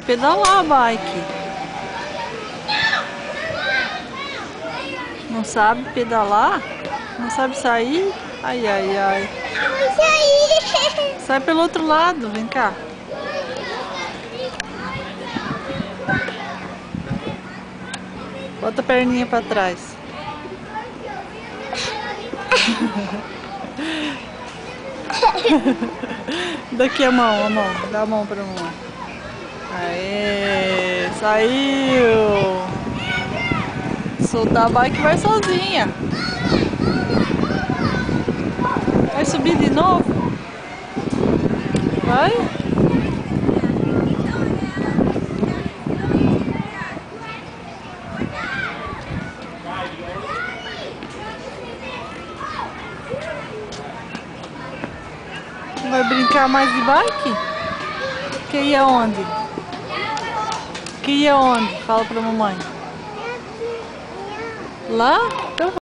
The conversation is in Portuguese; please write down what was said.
pedalar a bike. Não sabe pedalar? Não sabe sair? Ai, ai, ai. Sai pelo outro lado, vem cá. Bota a perninha pra trás. Daqui a mão, dá a mão pra mamãe. Aê, saiu! Soltar a bike vai sozinha. Vai subir de novo? Vai? Vai brincar mais de bike? Quer ir aonde? Quer ir aonde? Fala pra mamãe. Lá? Então